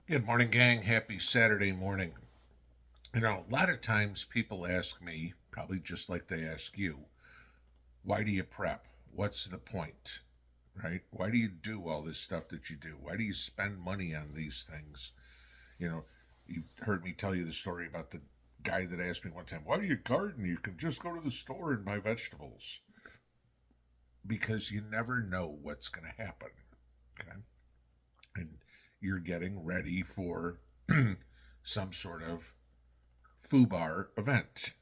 Good morning, gang. Happy Saturday morning. A lot of times people ask me, probably just like they ask you, why do you prep? What's the point? Right? Why do you do all this stuff that you do? Why do you spend money on these things? You know, you heard me tell you the story about the guy that asked me one time, why do you garden? You can just go to the store and buy vegetables. Because you never know what's going to happen. Okay? And you're getting ready for some sort of FUBAR event.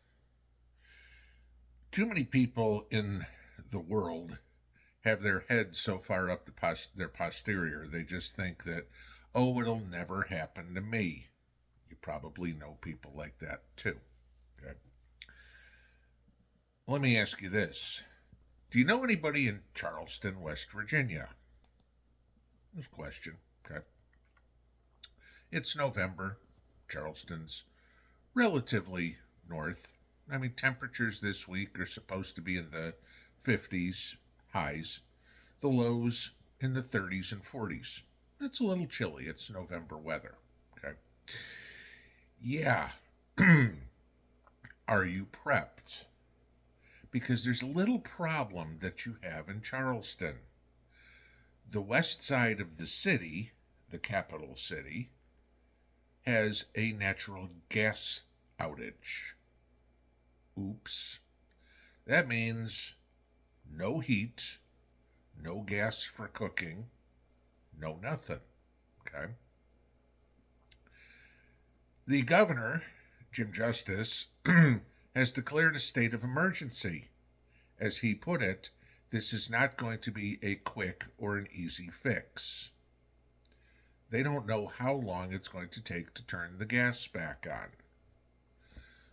Too many people in the world have their heads so far up their posterior, they just think that, oh, it'll never happen to me. You probably know people like that too. Okay. Let me ask you this. Do you know anybody in Charleston, West Virginia? This question. Okay. It's November. Charleston's relatively north. I mean, temperatures this week are supposed to be in the 50s highs, the lows in the 30s and 40s. It's a little chilly. It's November weather. Okay. Yeah. Are you prepped? Because there's a little problem that you have in Charleston. The west side of the city, the capital city, has a natural gas outage. Oops. That means no heat, no gas for cooking, no nothing. Okay. The governor, Jim Justice, has declared a state of emergency. As he put it, this is not going to be a quick or an easy fix. They don't know how long it's going to take to turn the gas back on.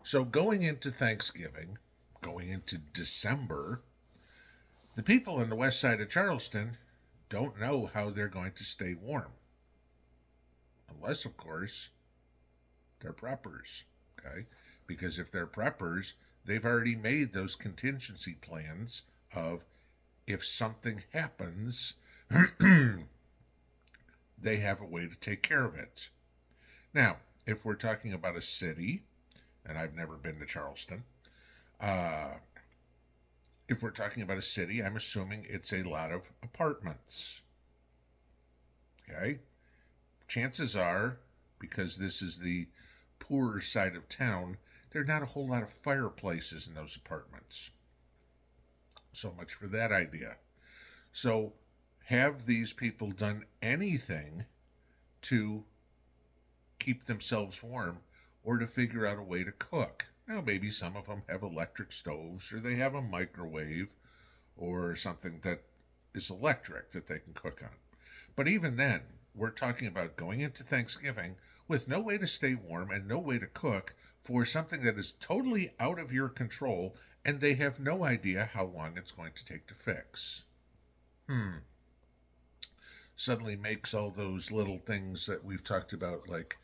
So going into Thanksgiving, going into December, the people on the west side of Charleston don't know how they're going to stay warm. Unless, of course, they're preppers. Okay? Because if they're preppers, they've already made those contingency plans of if something happens, they have a way to take care of it. Now, if we're talking about a city, and I've never been to Charleston, if we're talking about a city, I'm assuming it's a lot of apartments. Okay? Chances are, because this is the poorer side of town, there are not a whole lot of fireplaces in those apartments. So much for that idea. So, have these people done anything to keep themselves warm or to figure out a way to cook? Now, maybe some of them have electric stoves or they have a microwave or something that is electric that they can cook on. But even then, we're talking about going into Thanksgiving with no way to stay warm and no way to cook for something that is totally out of your control, and they have no idea how long it's going to take to fix. Suddenly makes all those little things that we've talked about, like,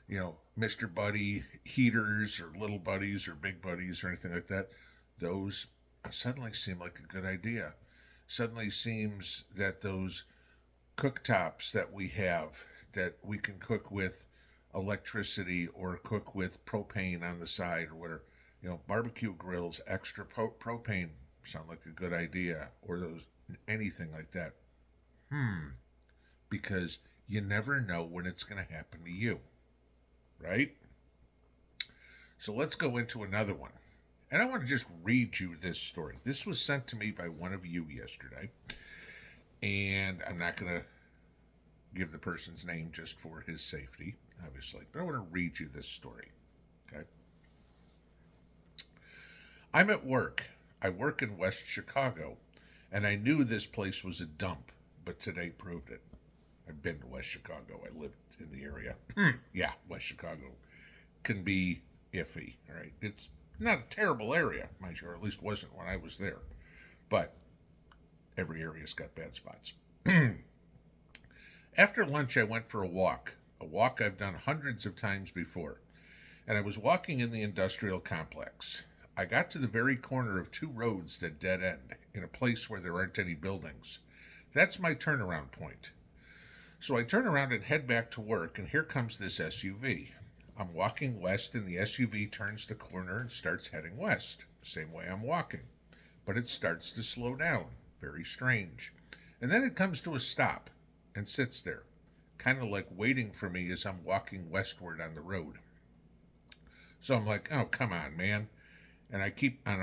Mr. Buddy heaters or little buddies or big buddies or anything like that, those suddenly seem like a good idea. Suddenly seems that those cooktops that we have that we can cook with electricity or cook with propane on the side or whatever, barbecue grills, extra propane sound like a good idea, or those anything like that. Because you never know when it's going to happen to you, right? So let's go into another one. And I want to just read you this story. This was sent to me by one of you yesterday. And I'm not going to give the person's name just for his safety, obviously. But I want to read you this story. Okay. I'm at work. I work in West Chicago. And I knew this place was a dump, but today proved it. I've been to West Chicago. I lived in the area. Yeah, West Chicago can be iffy, right? It's not a terrible area, mind you, or at least wasn't when I was there. But every area's got bad spots. After lunch, I went for a walk I've done hundreds of times before. And I was walking in the industrial complex. I got to the very corner of two roads that dead end in a place where there aren't any buildings. That's my turnaround point. So I turn around and head back to work, and here comes this SUV. I'm walking west, and the SUV turns the corner and starts heading west, same way I'm walking. But it starts to slow down. Very strange. And then it comes to a stop and sits there, kind of like waiting for me as I'm walking westward on the road. So I'm like, oh, come on, man. I'm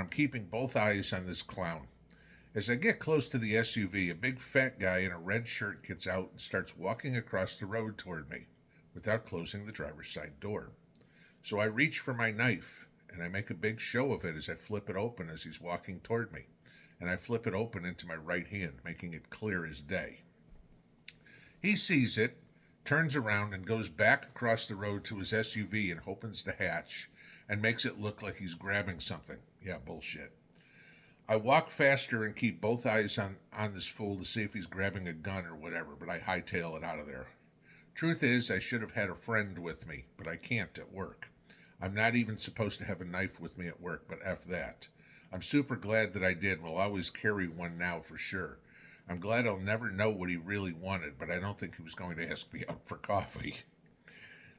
keeping both eyes on this clown. As I get close to the SUV, a big fat guy in a red shirt gets out and starts walking across the road toward me without closing the driver's side door. So I reach for my knife and I make a big show of it as I flip it open as he's walking toward me. And I flip it open into my right hand, making it clear as day. He sees it, turns around, and goes back across the road to his SUV and opens the hatch and makes it look like he's grabbing something. Yeah, bullshit. I walk faster and keep both eyes on this fool to see if he's grabbing a gun or whatever, but I hightail it out of there. Truth is, I should have had a friend with me, but I can't at work. I'm not even supposed to have a knife with me at work, but F that. I'm super glad that I did and will always carry one now for sure. I'm glad I'll never know what he really wanted, but I don't think he was going to ask me out for coffee.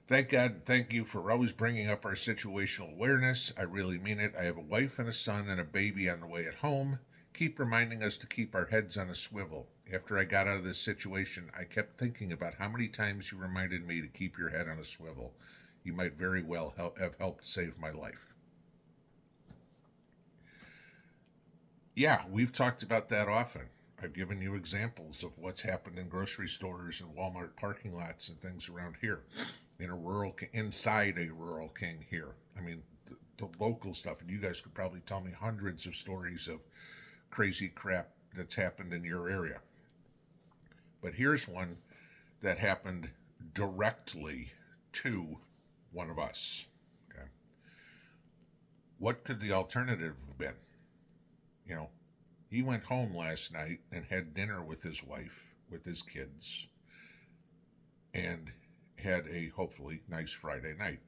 Thank God and thank you for always bringing up our situational awareness. I really mean it. I have a wife and a son and a baby on the way at home. Keep reminding us to keep our heads on a swivel. After I got out of this situation, I kept thinking about how many times you reminded me to keep your head on a swivel. You might very well have helped save my life. Yeah, we've talked about that often. I've given you examples of what's happened in grocery stores and Walmart parking lots and things around here. Inside a rural king here. I mean, the local stuff, and you guys could probably tell me hundreds of stories of crazy crap that's happened in your area. But here's one that happened directly to one of us. Okay. What could the alternative have been? You know, he went home last night and had dinner with his wife, with his kids, and had a hopefully nice Friday night.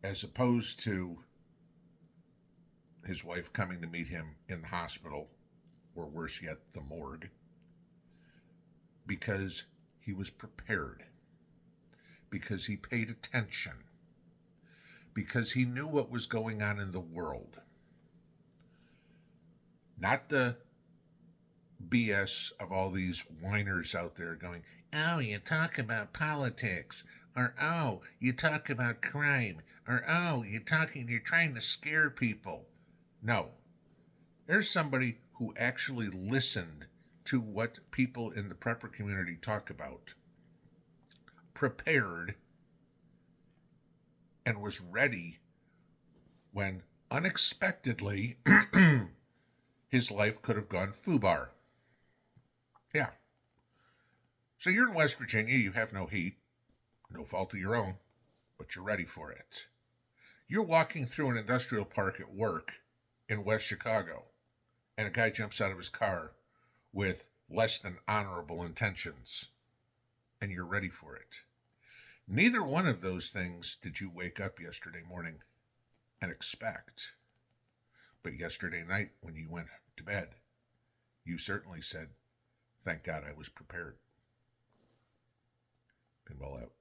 As opposed to his wife coming to meet him in the hospital, or worse yet, the morgue, because he was prepared, because he paid attention, because he knew what was going on in the world. Not the BS of all these whiners out there going, oh, you talk about politics, or oh, you talk about crime, or oh, you're trying to scare people. No. There's somebody who actually listened to what people in the prepper community talk about, prepared, and was ready when unexpectedly his life could have gone foobar. Yeah. So you're in West Virginia, you have no heat, no fault of your own, but you're ready for it. You're walking through an industrial park at work in West Chicago, and a guy jumps out of his car with less than honorable intentions, and you're ready for it. Neither one of those things did you wake up yesterday morning and expect. But yesterday night, when you went to bed, you certainly said, thank God I was prepared. Pinball out.